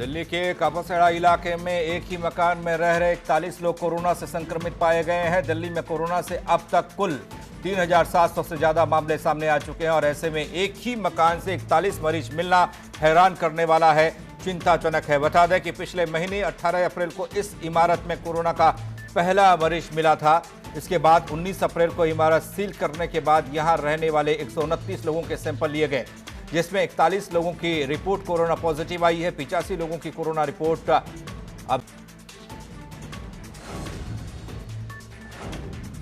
दिल्ली के कापासेड़ा इलाके में एक ही मकान में रह रहे 41 लोग कोरोना से संक्रमित पाए गए हैं। दिल्ली में कोरोना से अब तक कुल 3,700 से ज्यादा मामले सामने आ चुके हैं और ऐसे में एक ही मकान से 41 मरीज मिलना हैरान करने वाला है, चिंताजनक है। बता दें कि पिछले महीने 18 अप्रैल को इस इमारत में कोरोना का पहला मरीज मिला था। इसके बाद 19 अप्रैल को इमारत सील करने के बाद यहां रहने वाले 129 लोगों के सैंपल लिए गए, जिसमें 41 लोगों की रिपोर्ट कोरोना पॉजिटिव आई है। 85 लोगों की कोरोना रिपोर्ट अब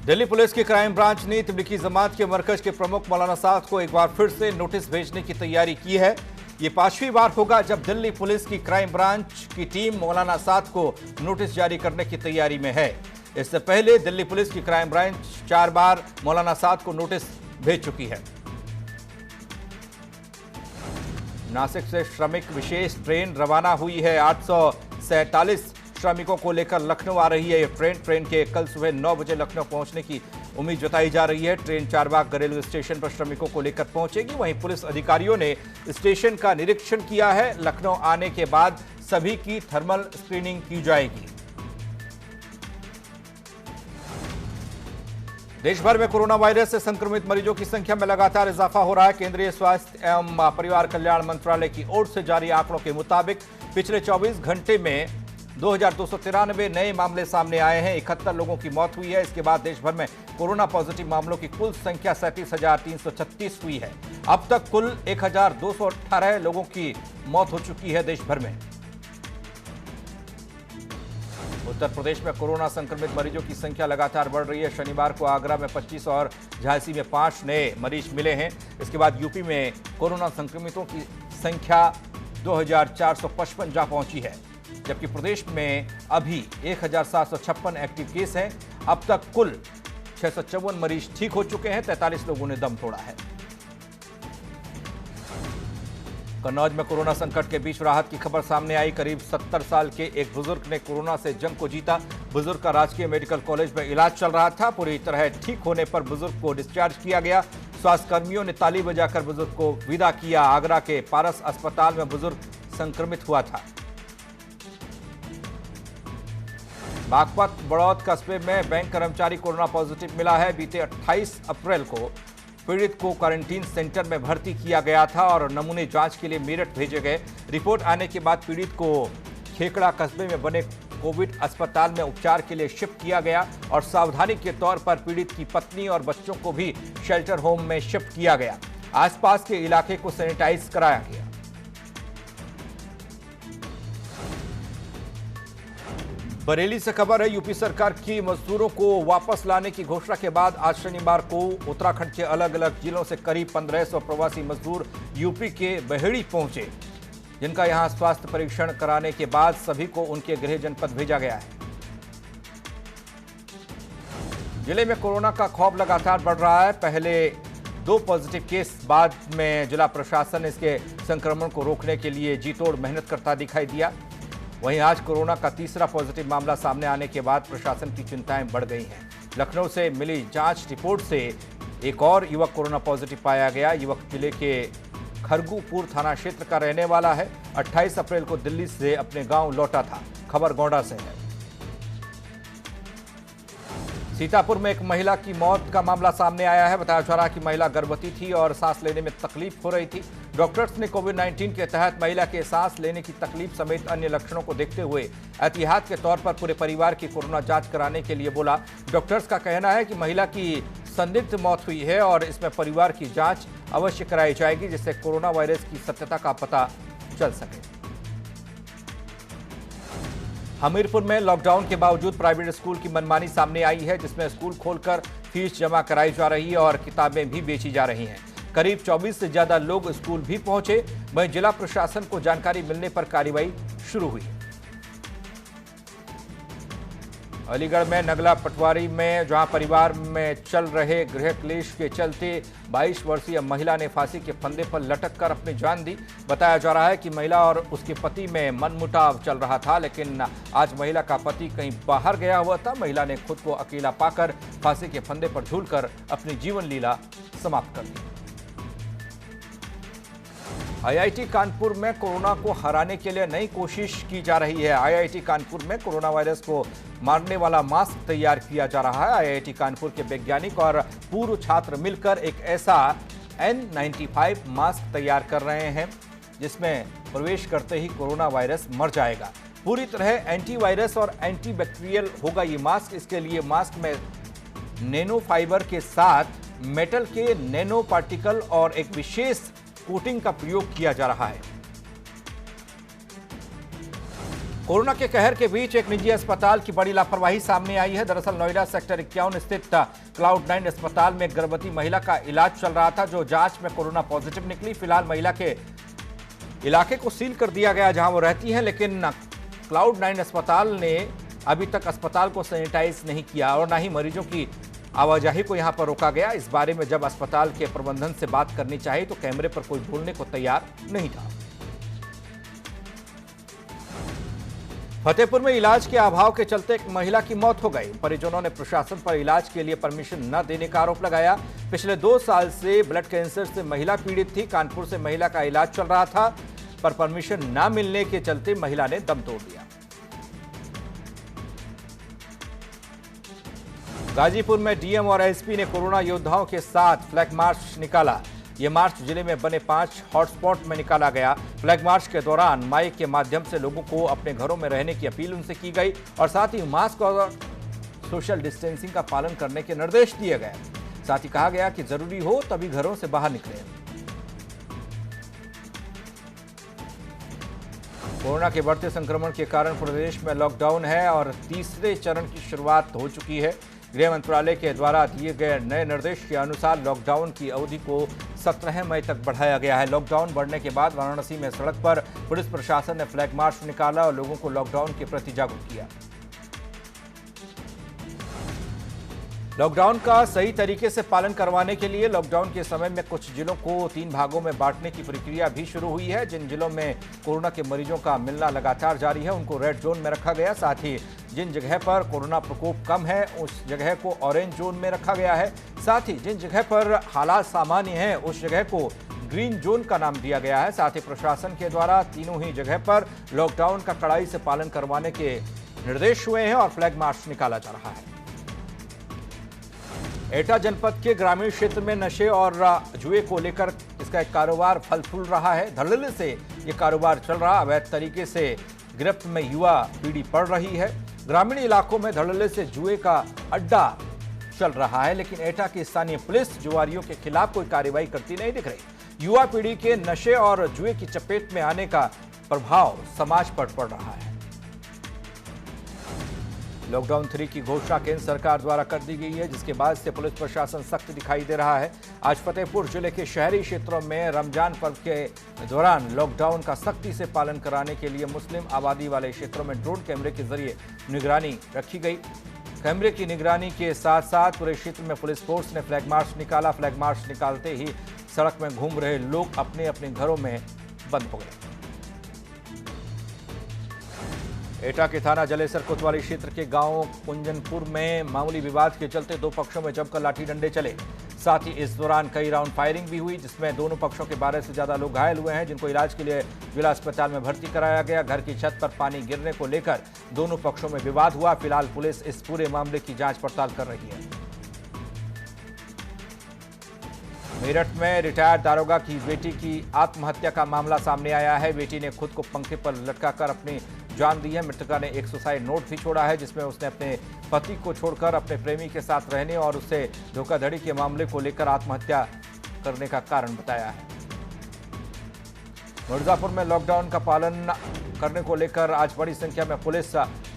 दिल्ली पुलिस की क्राइम ब्रांच ने तबलीगी जमात के मरकज के प्रमुख मौलाना साद को एक बार फिर से नोटिस भेजने की तैयारी की है। ये 5वीं बार होगा जब दिल्ली पुलिस की क्राइम ब्रांच की टीम मौलाना साद को नोटिस जारी करने की तैयारी में है। इससे पहले दिल्ली पुलिस की क्राइम ब्रांच 4 बार मौलाना साद को नोटिस भेज चुकी है। नासिक से श्रमिक विशेष ट्रेन रवाना हुई है। 847 श्रमिकों को लेकर लखनऊ आ रही है ये ट्रेन के कल सुबह 9 बजे लखनऊ पहुंचने की उम्मीद जताई जा रही है। ट्रेन चारबाग रेलवे स्टेशन पर श्रमिकों को लेकर पहुंचेगी। वहीं पुलिस अधिकारियों ने स्टेशन का निरीक्षण किया है। लखनऊ आने के बाद सभी की थर्मल स्क्रीनिंग की जाएगी। देश भर में कोरोना वायरस से संक्रमित मरीजों की संख्या में लगातार इजाफा हो रहा है। केंद्रीय स्वास्थ्य एवं परिवार कल्याण मंत्रालय की ओर से जारी आंकड़ों के मुताबिक पिछले 24 घंटे में 2,293 नए मामले सामने आए हैं। 71 लोगों की मौत हुई है। इसके बाद देश भर में कोरोना पॉजिटिव मामलों की कुल संख्या 37,336 हुई है। अब तक कुल 1,218 लोगों की मौत हो चुकी है देश भर में। उत्तर प्रदेश में कोरोना संक्रमित मरीजों की संख्या लगातार बढ़ रही है। शनिवार को आगरा में 25 और झांसी में 5 नए मरीज मिले हैं। इसके बाद यूपी में कोरोना संक्रमितों की संख्या 2,455 जा पहुंची है, जबकि प्रदेश में अभी 1,756 एक्टिव केस हैं। अब तक कुल 654 मरीज ठीक हो चुके हैं। 43 लोगों ने दम तोड़ा है। कन्नौज में कोरोना संकट के बीच राहत की खबर सामने आई। करीब 70 साल के एक बुजुर्ग ने कोरोना से जंग को जीता। बुजुर्ग का राजकीय मेडिकल कॉलेज में इलाज चल रहा था। पूरी तरह ठीक होने पर बुजुर्ग को डिस्चार्ज किया गया। स्वास्थ्यकर्मियों ने ताली बजाकर बुजुर्ग को विदा किया। आगरा के पारस अस्पताल में बुजुर्ग संक्रमित हुआ था। बागपत बड़ौद कस्बे में बैंक कर्मचारी कोरोना पॉजिटिव मिला है। बीते 28 अप्रैल को पीड़ित को क्वारंटीन सेंटर में भर्ती किया गया था और नमूने जांच के लिए मेरठ भेजे गए। रिपोर्ट आने के बाद पीड़ित को खेकड़ा कस्बे में बने कोविड अस्पताल में उपचार के लिए शिफ्ट किया गया और सावधानी के तौर पर पीड़ित की पत्नी और बच्चों को भी शेल्टर होम में शिफ्ट किया गया। आसपास के इलाके को सैनिटाइज कराया गया। बरेली से खबर है। यूपी सरकार की मजदूरों को वापस लाने की घोषणा के बाद आज शनिवार को उत्तराखंड के अलग अलग जिलों से करीब 1500 प्रवासी मजदूर यूपी के बहेड़ी पहुंचे, जिनका यहां स्वास्थ्य परीक्षण कराने के बाद सभी को उनके गृह जनपद भेजा गया है। जिले में कोरोना का खौफ लगातार बढ़ रहा है। पहले 2 पॉजिटिव केस, बाद में जिला प्रशासन इसके संक्रमण को रोकने के लिए जी तोड़ मेहनत करता दिखाई दिया। वहीं आज कोरोना का तीसरा पॉजिटिव मामला सामने आने के बाद प्रशासन की चिंताएं बढ़ गई हैं। लखनऊ से मिली जांच रिपोर्ट से एक और युवक कोरोना पॉजिटिव पाया गया। युवक जिले के खरगूपुर थाना क्षेत्र का रहने वाला है। 28 अप्रैल को दिल्ली से अपने गांव लौटा था। खबर गोंडा से है। सीतापुर में एक महिला की मौत का मामला सामने आया है। बताया जा रहा है कि महिला गर्भवती थी और सांस लेने में तकलीफ हो रही थी। डॉक्टर्स ने कोविड-19 के तहत महिला के सांस लेने की तकलीफ समेत अन्य लक्षणों को देखते हुए एहतियात के तौर पर पूरे परिवार की कोरोना जांच कराने के लिए बोला। डॉक्टर्स का कहना है कि महिला की संदिग्ध मौत हुई है और इसमें परिवार की जांच अवश्य कराई जाएगी, जिससे कोरोना वायरस की सत्यता का पता चल सके। हमीरपुर में लॉकडाउन के बावजूद प्राइवेट स्कूल की मनमानी सामने आई है, जिसमें स्कूल खोलकर फीस जमा कराई जा रही है और किताबें भी बेची जा रही हैं। करीब 24 से ज्यादा लोग स्कूल भी पहुंचे। वहीं जिला प्रशासन को जानकारी मिलने पर कार्रवाई शुरू हुई। अलीगढ़ में नगला पटवारी में जहां परिवार में चल रहे गृह क्लेश के चलते 22 वर्षीय महिला ने फांसी के फंदे पर लटक कर अपनी जान दी। बताया जा रहा है कि महिला और उसके पति में मनमुटाव चल रहा था, लेकिन आज महिला का पति कहीं बाहर गया हुआ था। महिला ने खुद को अकेला पाकर फांसी के फंदे पर झूलकर अपनी जीवन लीला समाप्त कर दी। आईआईटी कानपुर में कोरोना को हराने के लिए नई कोशिश की जा रही है। आईआईटी कानपुर में कोरोना वायरस को मारने वाला मास्क तैयार किया जा रहा है। आईआईटी कानपुर के वैज्ञानिक और पूर्व छात्र मिलकर एक ऐसा N95 मास्क तैयार कर रहे हैं जिसमें प्रवेश करते ही कोरोना वायरस मर जाएगा। पूरी तरह एंटीवायरस और एंटीबैक्टीरियल होगा ये मास्क। इसके लिए मास्क में नैनो फाइबर के साथ मेटल के नैनो पार्टिकल और एक विशेष कोटिंग का प्रयोग किया जा रहा है। कोरोना के कहर के बीच एक निजी अस्पताल की बड़ी लापरवाही सामने आई है। दरअसल नोएडा सेक्टर 51 स्थित क्लाउड9 अस्पताल में एक गर्भवती महिला का इलाज चल रहा था, जो जांच में कोरोना पॉजिटिव निकली। फिलहाल महिला के इलाके को सील कर दिया गया जहां वो रहती है, लेकिन क्लाउड9 अस्पताल ने अभी तक अस्पताल को सैनिटाइज नहीं किया और न ही मरीजों की आवाजाही को यहां पर रोका गया। इस बारे में जब अस्पताल के प्रबंधन से बात करनी चाहिए तो कैमरे पर कोई बोलने को तैयार नहीं था। फतेहपुर में इलाज के अभाव के चलते एक महिला की मौत हो गई। परिजनों ने प्रशासन पर इलाज के लिए परमिशन न देने का आरोप लगाया। पिछले 2 साल से ब्लड कैंसर से महिला पीड़ित थी। कानपुर से महिला का इलाज चल रहा था, पर परमिशन न मिलने के चलते महिला ने दम तोड़ दिया। गाजीपुर में डीएम और एसपी ने कोरोना योद्धाओं के साथ फ्लैग मार्च निकाला। ये मार्च जिले में बने 5 हॉटस्पॉट में निकाला गया। फ्लैग मार्च के दौरान माइक के माध्यम से लोगों को अपने घरों में रहने की अपील उनसे की गई और साथ ही मास्क और सोशल डिस्टेंसिंग का पालन करने के निर्देश दिए गए। साथ ही कहा गया कि जरूरी हो तभी घरों से बाहर निकलें। कोरोना के बढ़ते संक्रमण के कारण प्रदेश में लॉकडाउन है और तीसरे चरण की शुरुआत हो चुकी है। गृह मंत्रालय के द्वारा दिए गए नए निर्देश के अनुसार लॉकडाउन की अवधि को 17 मई तक बढ़ाया गया है। लॉकडाउन बढ़ने के बाद वाराणसी में सड़क पर पुलिस प्रशासन ने फ्लैग मार्च निकाला और लोगों को लॉकडाउन के प्रति जागरूक किया। लॉकडाउन का सही तरीके से पालन करवाने के लिए लॉकडाउन के समय में कुछ जिलों को 3 भागों में बांटने की प्रक्रिया भी शुरू हुई है। जिन जिलों में कोरोना के मरीजों का मिलना लगातार जारी है उनको रेड जोन में रखा गया। साथ ही जिन जगह पर कोरोना प्रकोप कम है उस जगह को ऑरेंज जोन में रखा गया है। साथ ही जिन जगह पर हालात सामान्य हैं उस जगह को ग्रीन जोन का नाम दिया गया है। साथ ही प्रशासन के द्वारा तीनों ही जगह पर लॉकडाउन का कड़ाई से पालन करवाने के निर्देश हुए हैं और फ्लैग मार्च निकाला जा रहा है। एटा जनपद के ग्रामीण क्षेत्र में नशे और जुए को लेकर इसका एक कारोबार फल फूल रहा है। धड़ल्ले से ये कारोबार चल रहा। अवैध तरीके से गिरफ्त में युवा पीढ़ी पड़ रही है। ग्रामीण इलाकों में धड़ल्ले से जुए का अड्डा चल रहा है, लेकिन एटा की स्थानीय पुलिस जुआरियों के खिलाफ कोई कार्रवाई करती नहीं दिख रही। युवा पीढ़ी के नशे और जुए की चपेट में आने का प्रभाव समाज पर पड़ रहा है। लॉकडाउन 3 की घोषणा केंद्र सरकार द्वारा कर दी गई है, जिसके बाद से पुलिस प्रशासन सख्त दिखाई दे रहा है। आज फतेहपुर जिले के शहरी क्षेत्रों में रमजान पर्व के दौरान लॉकडाउन का सख्ती से पालन कराने के लिए मुस्लिम आबादी वाले क्षेत्रों में ड्रोन कैमरे के जरिए निगरानी रखी गई। कैमरे की निगरानी के साथ साथ पूरे क्षेत्र में पुलिस फोर्स ने फ्लैग मार्च निकाला। फ्लैग मार्च निकालते ही सड़क में घूम रहे लोग अपने अपने घरों में बंद हो गए। एटा के थाना जलेसर कोतवाली क्षेत्र के गांव कुंजनपुर में मामूली विवाद के चलते 2 पक्षों में जमकर लाठी डंडे चले। साथ ही इस दौरान कई राउंड फायरिंग भी हुई, जिसमें दोनों पक्षों के 12 से ज्यादा लोग घायल हुए हैं, जिनको इलाज के लिए जिला अस्पताल में भर्ती कराया गया। घर की छत पर पानी गिरने को लेकर दोनों पक्षों में विवाद हुआ। फिलहाल पुलिस इस पूरे मामले की जांच पड़ताल कर रही है। मेरठ में रिटायर्ड दारोगा की बेटी की आत्महत्या का मामला सामने आया है। बेटी ने खुद को पंखे पर लटकाकर अपनी जान दी है। मृतका ने एक सुसाइड नोट भी छोड़ा है, जिसमें उसने अपने पति को छोड़कर अपने प्रेमी के साथ रहने और उससे धोखाधड़ी के मामले को लेकर आत्महत्या करने का कारण बताया है। मिर्जापुर में लॉकडाउन का पालन करने को लेकर आज बड़ी संख्या में पुलिस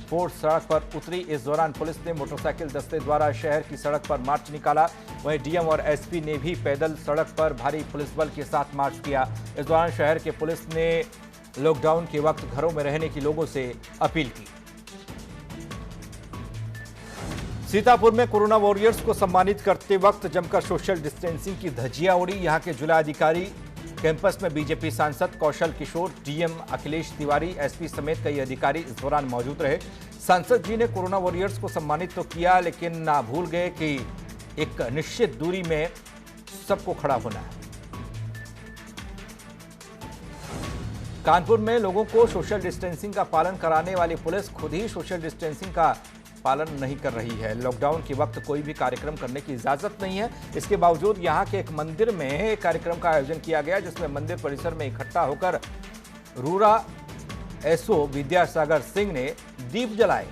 फोर्स सड़क पर उतरी। इस दौरान पुलिस ने मोटरसाइकिल दस्ते द्वारा शहर की सड़क पर मार्च निकाला। वहीं डीएम और एसपी ने भी पैदल सड़क पर भारी पुलिस बल के साथ मार्च किया। इस दौरान शहर के पुलिस ने लॉकडाउन के वक्त घरों में रहने की लोगों से अपील की। सीतापुर में कोरोना वॉरियर्स को सम्मानित करते वक्त जमकर सोशल डिस्टेंसिंग की धज्जियां उड़ी। यहां के जिलाधिकारी कैंपस में बीजेपी सांसद कौशल किशोर, डीएम अखिलेश तिवारी, एसपी समेत कई अधिकारी इस दौरान मौजूद रहे। सांसद जी ने कोरोना वॉरियर्स को सम्मानित तो किया, लेकिन ना भूल गए कि एक निश्चित दूरी में सबको खड़ा होना है। कानपुर में लोगों को सोशल डिस्टेंसिंग का पालन कराने वाली पुलिस खुद ही सोशल डिस्टेंसिंग का पालन नहीं कर रही है। लॉकडाउन के वक्त कोई भी कार्यक्रम करने की इजाजत नहीं है। इसके बावजूद यहां के एक मंदिर में एक कार्यक्रम का आयोजन किया गया, जिसमें मंदिर परिसर में इकट्ठा होकर रूरा एसओ विद्यासागर सिंह ने दीप जलाए।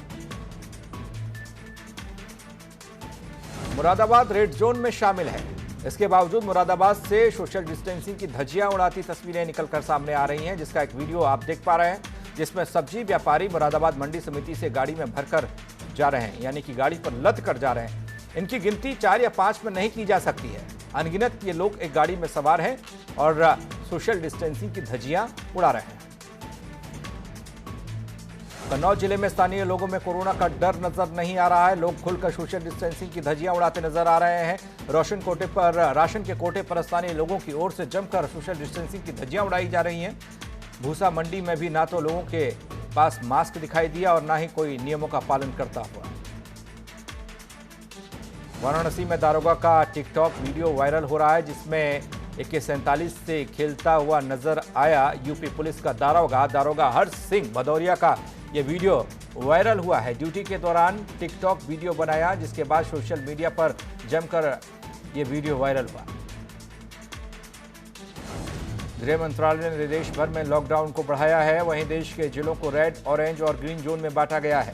मुरादाबाद रेड जोन में शामिल है। इसके बावजूद मुरादाबाद से सोशल डिस्टेंसिंग की धज्जियां उड़ाती तस्वीरें निकलकर सामने आ रही हैं, जिसका एक वीडियो आप देख पा रहे हैं, जिसमें सब्जी व्यापारी मुरादाबाद मंडी समिति से गाड़ी में भरकर जा रहे हैं, यानी कि गाड़ी पर लद कर जा रहे हैं। इनकी गिनती 4 या 5 में नहीं की जा सकती है। अनगिनत ये लोग एक गाड़ी में सवार हैं और सोशल डिस्टेंसिंग की धज्जियां उड़ा रहे हैं। कन्नौज जिले में स्थानीय लोगों में कोरोना का डर नजर नहीं आ रहा है। लोग खुलकर सोशल डिस्टेंसिंग की धज्जियां उड़ाते नजर आ रहे हैं। राशन के कोटे पर स्थानीय लोगों की ओर से जमकर सोशल डिस्टेंसिंग की धज्जियां उड़ाई जा रही हैं। भूसा मंडी में भी ना तो लोगों के पास मास्क दिखाई दिया और ना ही कोई नियमों का पालन करता हुआ। वाराणसी में दारोगा का टिकटॉक वीडियो वायरल हो रहा है, जिसमें AK-47 से खेलता हुआ नजर आया यूपी पुलिस का दारोगा हर्ष सिंह भदौरिया का ये वीडियो वायरल हुआ है। ड्यूटी के दौरान टिकटॉक वीडियो बनाया, जिसके बाद सोशल मीडिया पर जमकर ये वीडियो वायरल हुआ। गृह मंत्रालय ने देश भर में लॉकडाउन को बढ़ाया है। वहीं देश के जिलों को रेड, ऑरेंज और ग्रीन जोन में बांटा गया है।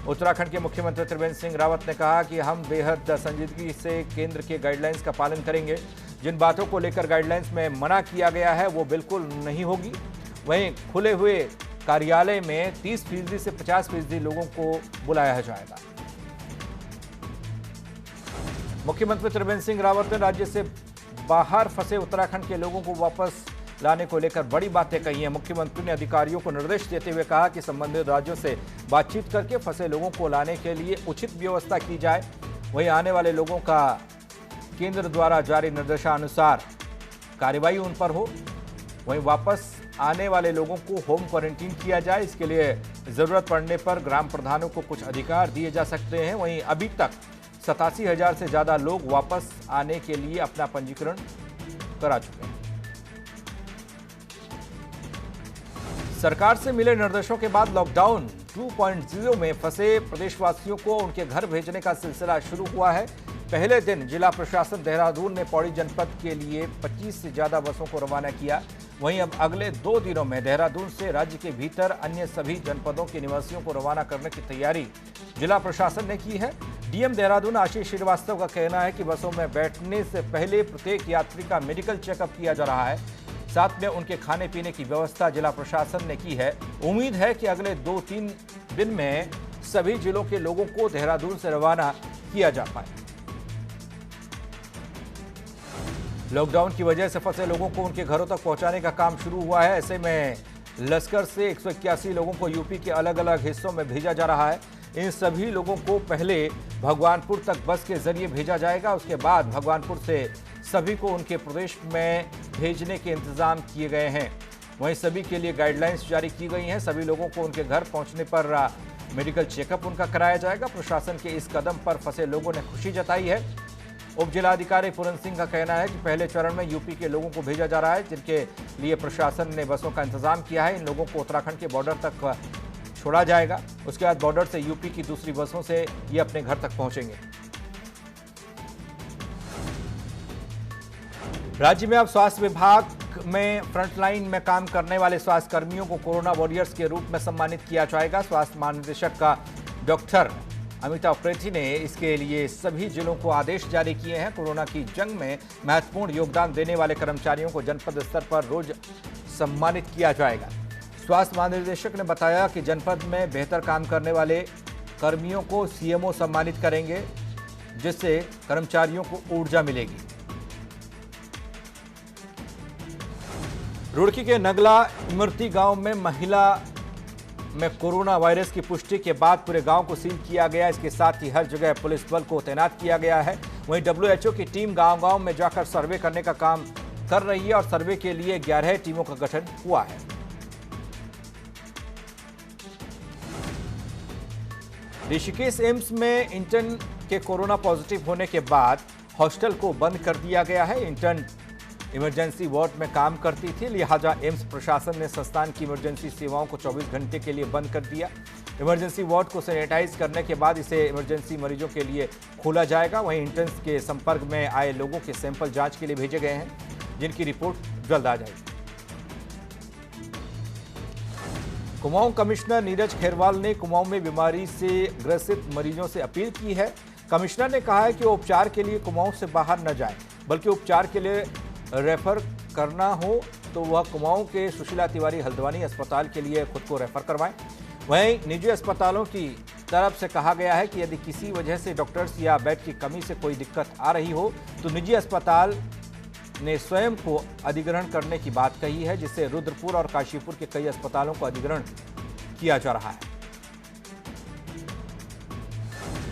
उत्तराखंड के मुख्यमंत्री त्रिवेंद्र सिंह रावत ने कहा कि हम बेहद संजीदगी से केंद्र के गाइडलाइंस का पालन करेंगे। जिन बातों को लेकर गाइडलाइंस में मना किया गया है वो बिल्कुल नहीं होगी। वहीं खुले हुए कार्यालय में 30% से 50% लोगों को बुलाया जाएगा। मुख्यमंत्री त्रिवेंद्र सिंह रावत ने राज्य से बाहर फंसे उत्तराखंड के लोगों को वापस लाने को लेकर बड़ी बातें कही हैं। मुख्यमंत्री ने अधिकारियों को निर्देश देते हुए कहा कि संबंधित राज्यों से बातचीत करके फंसे लोगों को लाने के लिए उचित व्यवस्था की जाए। वहीं आने वाले लोगों का केंद्र द्वारा जारी निर्देशानुसार कार्रवाई उन पर हो। वहीं वापस आने वाले लोगों को होम क्वारंटीन किया जाए। इसके लिए जरूरत पड़ने पर ग्राम प्रधानों को कुछ अधिकार दिए जा सकते हैं। वहीं अभी तक 87,000 से ज्यादा लोग वापस आने के लिए अपना पंजीकरण करा चुके हैं। सरकार से मिले निर्देशों के बाद लॉकडाउन 2.0 में फंसे प्रदेशवासियों को उनके घर भेजने का सिलसिला शुरू हुआ है। पहले दिन जिला प्रशासन देहरादून ने पौड़ी जनपद के लिए 25 से ज्यादा बसों को रवाना किया। वहीं अब अगले 2 दिनों में देहरादून से राज्य के भीतर अन्य सभी जनपदों के निवासियों को रवाना करने की तैयारी जिला प्रशासन ने की है। डीएम देहरादून आशीष श्रीवास्तव का कहना है कि बसों में बैठने से पहले प्रत्येक यात्री का मेडिकल चेकअप किया जा रहा है। साथ में उनके खाने पीने की व्यवस्था जिला प्रशासन ने की है। उम्मीद है कि अगले 2-3 दिन में सभी जिलों के लोगों को देहरादून से रवाना किया जा पाए। लॉकडाउन की वजह से फंसे लोगों को उनके घरों तक पहुंचाने का काम शुरू हुआ है। ऐसे में लश्कर से 181 लोगों को यूपी के अलग अलग हिस्सों में भेजा जा रहा है। इन सभी लोगों को पहले भगवानपुर तक बस के जरिए भेजा जाएगा। उसके बाद भगवानपुर से सभी को उनके प्रदेश में भेजने के इंतजाम किए गए हैं। वहीं सभी के लिए गाइडलाइंस जारी की गई हैं। सभी लोगों को उनके घर पहुंचने पर मेडिकल चेकअप उनका कराया जाएगा। प्रशासन के इस कदम पर फंसे लोगों ने खुशी जताई है। उप जिलाधिकारी पूरन सिंह का कहना है कि पहले चरण में यूपी के लोगों को भेजा जा रहा है, जिनके लिए प्रशासन ने बसों का इंतजाम किया है। इन लोगों को उत्तराखंड के बॉर्डर तक छोड़ा जाएगा। उसके बाद बॉर्डर से यूपी की दूसरी बसों से ये अपने घर तक पहुंचेंगे। राज्य में अब स्वास्थ्य विभाग में फ्रंटलाइन में काम करने वाले स्वास्थ्य कर्मियों को कोरोना वॉरियर्स के रूप में सम्मानित किया जाएगा। स्वास्थ्य महानिदेशक का डॉक्टर अमिताभ प्रेथी ने इसके लिए सभी जिलों को आदेश जारी किए हैं। कोरोना की जंग में महत्वपूर्ण योगदान देने वाले कर्मचारियों को जनपद स्तर पर रोज सम्मानित किया जाएगा। स्वास्थ्य महानिदेशक ने बताया कि जनपद में बेहतर काम करने वाले कर्मियों को सीएमओ सम्मानित करेंगे, जिससे कर्मचारियों को ऊर्जा मिलेगी। रुड़की के नगला इमरती गांव में महिला में कोरोना वायरस की पुष्टि के बाद पूरे गांव को सील किया गया। इसके साथ ही हर जगह पुलिस बल को तैनात किया गया है। वहीं WHO की टीम गांव-गांव में जाकर सर्वे करने का काम कर रही है और सर्वे के लिए 11 टीमों का गठन हुआ है। ऋषिकेश एम्स में इंटर्न के कोरोना पॉजिटिव होने के बाद हॉस्टल को बंद कर दिया गया है। इंटर्न इमरजेंसी वार्ड में काम करती थी, लिहाजा एम्स प्रशासन ने संस्थान की इमरजेंसी सेवाओं को 24 घंटे के लिए बंद कर दिया। इमरजेंसी वार्ड को सैनिटाइज करने के बाद इसे इमरजेंसी मरीजों के लिए खोला जाएगा। वहीं इंटर्न्स के संपर्क में आए लोगों के सैंपल जांच के लिए भेजे गए हैं, जिनकी रिपोर्ट जल्द आ जाएगी। कुमाऊं कमिश्नर नीरज खैरवाल ने कुमाऊं में बीमारी से ग्रसित मरीजों से अपील की है। कमिश्नर ने कहा है कि वो उपचार के लिए कुमाऊं से बाहर न जाएं, बल्कि उपचार के लिए रेफर करना हो तो वह कुमाऊं के सुशीला तिवारी हल्द्वानी अस्पताल के लिए खुद को रेफर करवाएं। वहीं निजी अस्पतालों की तरफ से कहा गया है कि यदि किसी वजह से डॉक्टर्स या बेड की कमी से कोई दिक्कत आ रही हो तो निजी अस्पताल ने स्वयं को अधिग्रहण करने की बात कही है, जिससे रुद्रपुर और काशीपुर के कई अस्पतालों को अधिग्रहण किया जा रहा है।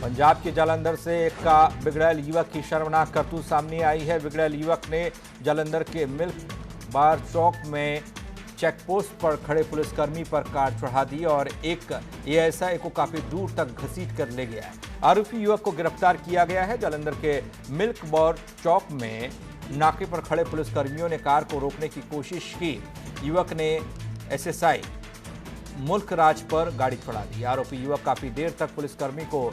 पंजाब के जालंधर से एक बिगड़ैल युवक की शर्मनाक करतूत सामने आई है। बिगड़ैल युवक ने जालंधर के मिल्क बार चौक में चेकपोस्ट पर खड़े पुलिसकर्मी पर कार चढ़ा दी और एक एएसआई को काफी दूर तक घसीट कर ले गया है। आरोपी युवक को गिरफ्तार किया गया है। जालंधर के मिल्क बार चौक में नाके पर खड़े पुलिसकर्मियों ने कार को रोकने की कोशिश की। युवक ने एसएसआई मुल्क राज पर गाड़ी चढ़ा दी। आरोपी युवक काफी देर तक पुलिसकर्मी को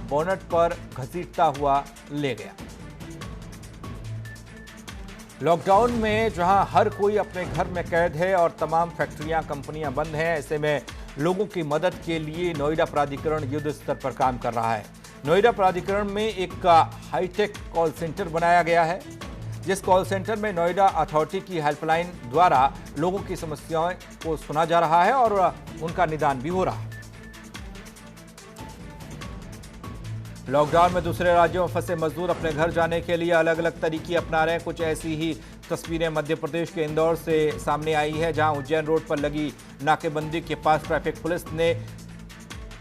बोनट पर घसीटता हुआ ले गया। लॉकडाउन में जहां हर कोई अपने घर में कैद है और तमाम फैक्ट्रियां, कंपनियां बंद हैं, ऐसे में लोगों की मदद के लिए नोएडा प्राधिकरण युद्ध स्तर पर काम कर रहा है। नोएडा प्राधिकरण में एक हाईटेक कॉल सेंटर बनाया गया है, जिस कॉल सेंटर में नोएडा अथॉरिटी की हेल्पलाइन द्वारा लोगों की समस्याओं को सुना जा रहा है और उनका निदान भी हो रहा है। लॉकडाउन में दूसरे राज्यों में फंसे मजदूर अपने घर जाने के लिए अलग अलग तरीके अपना रहे हैं। कुछ ऐसी ही तस्वीरें मध्य प्रदेश के इंदौर से सामने आई है, जहां उज्जैन रोड पर लगी नाकेबंदी के पास ट्रैफिक पुलिस ने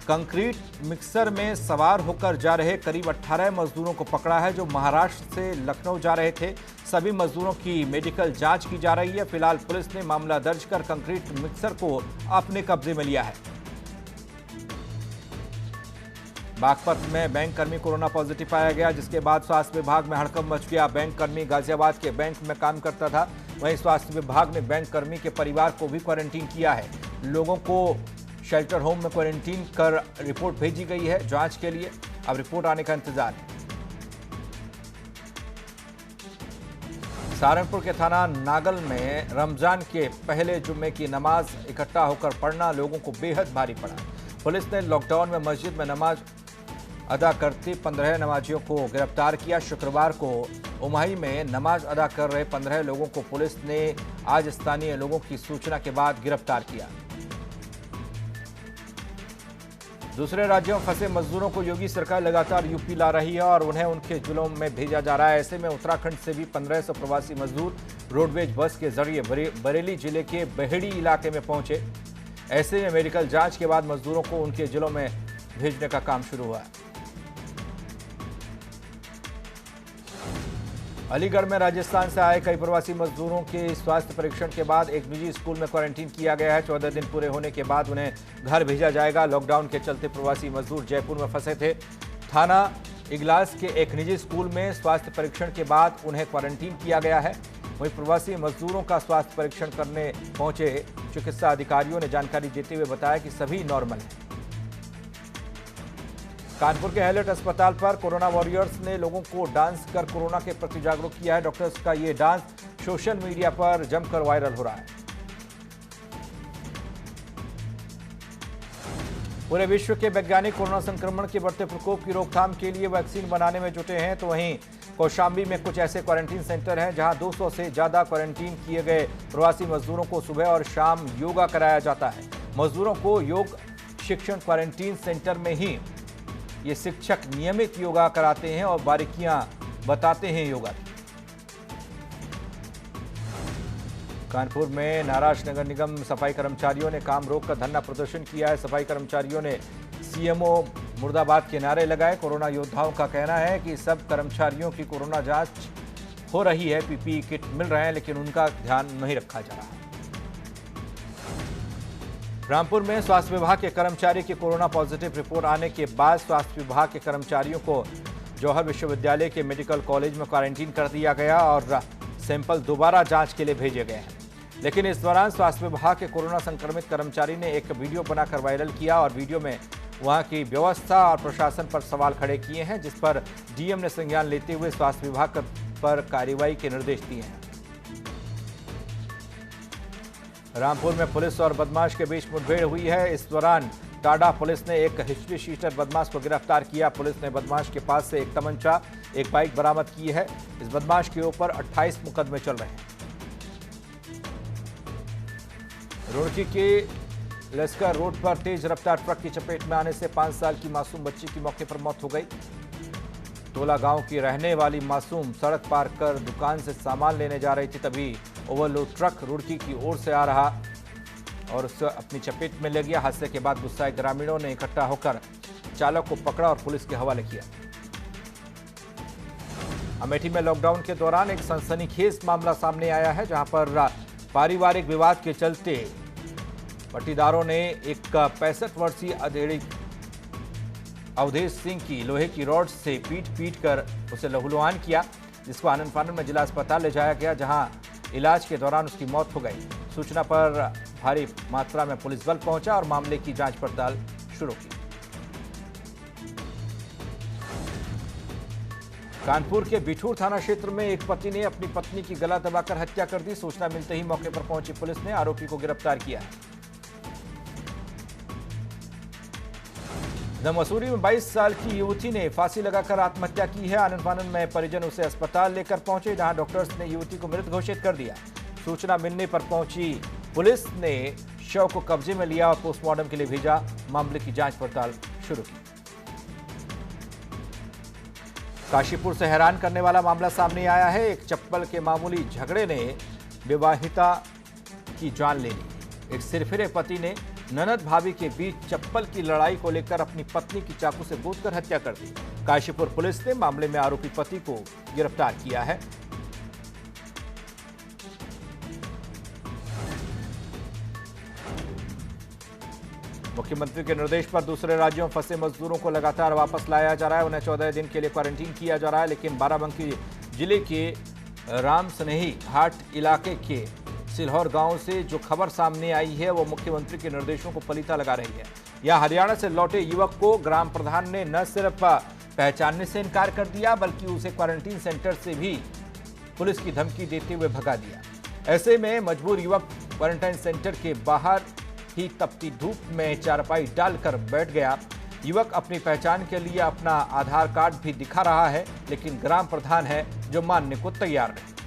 कंक्रीट मिक्सर में सवार होकर जा रहे करीब 18 मजदूरों को पकड़ा है, जो महाराष्ट्र से लखनऊ जा रहे थे। सभी मजदूरों की मेडिकल जांच की जा रही है। फिलहाल पुलिस ने मामला दर्ज कर कंक्रीट मिक्सर को अपने कब्जे में लिया है। बागपत में बैंक कर्मी कोरोना पॉजिटिव पाया गया, जिसके बाद स्वास्थ्य विभाग में हड़कंप मच गया। बैंक कर्मी गाजियाबाद के बैंक में काम करता था। वहीं स्वास्थ्य विभाग ने बैंक कर्मी के परिवार को भी क्वारंटीन किया है। लोगों को शेल्टर होम में क्वारंटीन कर रिपोर्ट भेजी गई है जांच के लिए। अब रिपोर्ट आने का इंतजार है। सहारनपुर के थाना नागल में रमजान के पहले जुम्मे की नमाज इकट्ठा होकर पढ़ना लोगों को बेहद भारी पड़ा। पुलिस ने लॉकडाउन में मस्जिद में नमाज अदा करते 15 नमाजियों को गिरफ्तार किया। शुक्रवार को उमाही में नमाज अदा कर रहे 15 लोगों को पुलिस ने आज स्थानीय लोगों की सूचना के बाद गिरफ्तार किया। दूसरे राज्यों में फंसे मजदूरों को योगी सरकार लगातार यूपी ला रही है और उन्हें उनके जिलों में भेजा जा रहा है। ऐसे में उत्तराखंड से भी 1500 प्रवासी मजदूर रोडवेज बस के जरिए बरेली जिले के बेहड़ी इलाके में पहुंचे। ऐसे में मेडिकल जांच के बाद मजदूरों को उनके जिलों में भेजने का काम शुरू हुआ है। अलीगढ़ में राजस्थान से आए कई प्रवासी मजदूरों के स्वास्थ्य परीक्षण के बाद एक निजी स्कूल में क्वारंटीन किया गया है। 14 दिन पूरे होने के बाद उन्हें घर भेजा जाएगा। लॉकडाउन के चलते प्रवासी मजदूर जयपुर में फंसे थे। थाना इगलास के एक निजी स्कूल में स्वास्थ्य परीक्षण के बाद उन्हें क्वारंटीन किया गया है। वहीं प्रवासी मजदूरों का स्वास्थ्य परीक्षण करने पहुंचे चिकित्सा अधिकारियों ने जानकारी देते हुए बताया कि सभी नॉर्मल हैं। कानपुर के हैलेट अस्पताल पर कोरोना वॉरियर्स ने लोगों को डांस कर कोरोना के प्रति जागरूक किया है। डॉक्टर्स का ये डांस सोशल मीडिया पर जमकर वायरल हो रहा है। पूरे विश्व के वैज्ञानिक कोरोना संक्रमण के बढ़ते प्रकोप की रोकथाम के लिए वैक्सीन बनाने में जुटे हैं, तो वहीं कौशाम्बी में कुछ ऐसे क्वारंटीन सेंटर हैं जहां 200 से ज्यादा क्वारंटीन किए गए प्रवासी मजदूरों को सुबह और शाम योगा कराया जाता है। मजदूरों को योग शिक्षण क्वारंटीन सेंटर में ही ये शिक्षक नियमित योगा कराते हैं और बारीकियां बताते हैं योगा की। कानपुर में नाराज नगर निगम सफाई कर्मचारियों ने काम रोककर धरना प्रदर्शन किया है। सफाई कर्मचारियों ने सीएमओ मुर्दाबाद के नारे लगाए। कोरोना योद्धाओं का कहना है कि सब कर्मचारियों की कोरोना जांच हो रही है, पीपीई किट मिल रहे हैं, लेकिन उनका ध्यान नहीं रखा जा रहा। रामपुर में स्वास्थ्य विभाग के कर्मचारी की कोरोना पॉजिटिव रिपोर्ट आने के बाद स्वास्थ्य विभाग के कर्मचारियों को जौहर विश्वविद्यालय के मेडिकल कॉलेज में क्वारंटीन कर दिया गया और सैंपल दोबारा जांच के लिए भेजे गए हैं। लेकिन इस दौरान स्वास्थ्य विभाग के कोरोना संक्रमित कर्मचारी ने एक वीडियो बनाकर वायरल किया और वीडियो में वहां की व्यवस्था और प्रशासन पर सवाल खड़े किए हैं, जिस पर डीएम ने संज्ञान लेते हुए स्वास्थ्य विभाग पर कार्रवाई के निर्देश दिए हैं। रामपुर में पुलिस और बदमाश के बीच मुठभेड़ हुई है। इस दौरान टाडा पुलिस ने एक हिस्ट्री शीटर बदमाश को गिरफ्तार किया। पुलिस ने बदमाश के पास से एक तमंचा, एक बाइक बरामद की है। इस बदमाश के ऊपर 28 मुकदमे चल रहे हैं। रुड़की के लश्कर रोड पर तेज रफ्तार ट्रक की चपेट में आने से 5 साल की मासूम बच्ची की मौके पर मौत हो गई। तोला गांव की रहने वाली मासूम सड़क पार कर दुकान से सामान लेने जा रही थी, तभी ओवरलोड ट्रक रुड़की की ओर से आ रहा और उसे अपनी चपेट में ले गया। हादसे के बाद गुस्साए ग्रामीणों ने इकट्ठा होकर चालक को पकड़ा और पुलिस के हवाले किया। अमेठी में लॉकडाउन के दौरान एक सनसनीखेज मामला सामने आया है, जहां पर पारिवारिक विवाद के चलते पट्टीदारों ने एक 65 वर्षीय अधेड़ी अवधेश सिंह की लोहे की रॉड से पीट कर उसे लहूलुहान किया, जिसको आनन फानन में जिला अस्पताल ले जाया गया, जहां इलाज के दौरान उसकी मौत हो गई। सूचना पर भारी मात्रा में पुलिस बल पहुंचा और मामले की जांच पड़ताल शुरू की। कानपुर के बिठूर थाना क्षेत्र में एक पति ने अपनी पत्नी की गला दबाकर हत्या कर दी। सूचना मिलते ही मौके पर पहुंची पुलिस ने आरोपी को गिरफ्तार किया। मसूरी में 22 साल की युवती ने फांसी लगाकर आत्महत्या की है। आनन फानन में परिजन उसे अस्पताल लेकर पहुंचे, जहां डॉक्टर्स ने युवती को मृत घोषित कर दिया। सूचना मिलने पर पहुंची पुलिस ने शव को कब्जे में लिया और पोस्टमार्टम के लिए भेजा। मामले की जांच पड़ताल शुरू की। काशीपुर से हैरान करने वाला मामला सामने आया है। एक चप्पल के मामूली झगड़े ने विवाहिता की जान ले ली। एक सिरफिरे पति ने ननद भाभी के बीच चप्पल की लड़ाई को लेकर अपनी पत्नी की चाकू से गोदकर हत्या कर दी। काशीपुर पुलिस ने मामले में आरोपी पति को गिरफ्तार किया है। मुख्यमंत्री के निर्देश पर दूसरे राज्यों में फंसे मजदूरों को लगातार वापस लाया जा रहा है। उन्हें 14 दिन के लिए क्वारंटीन किया जा रहा है, लेकिन बाराबंकी जिले के राम स्नेही घाट इलाके के सिलहौर गांव से जो खबर सामने आई है, वो मुख्यमंत्री के निर्देशों को पलीता लगा रही है। यहां हरियाणा से लौटे युवक को ग्राम प्रधान ने न सिर्फ पहचानने से इनकार कर दिया, बल्कि उसे क्वारंटीन सेंटर से भी पुलिस की धमकी देते हुए भगा दिया। ऐसे में मजबूर युवक क्वारंटाइन सेंटर के बाहर ही तपती धूप में चारपाई डालकर बैठ गया। युवक अपनी पहचान के लिए अपना आधार कार्ड भी दिखा रहा है, लेकिन ग्राम प्रधान है जो मानने को तैयार नहीं।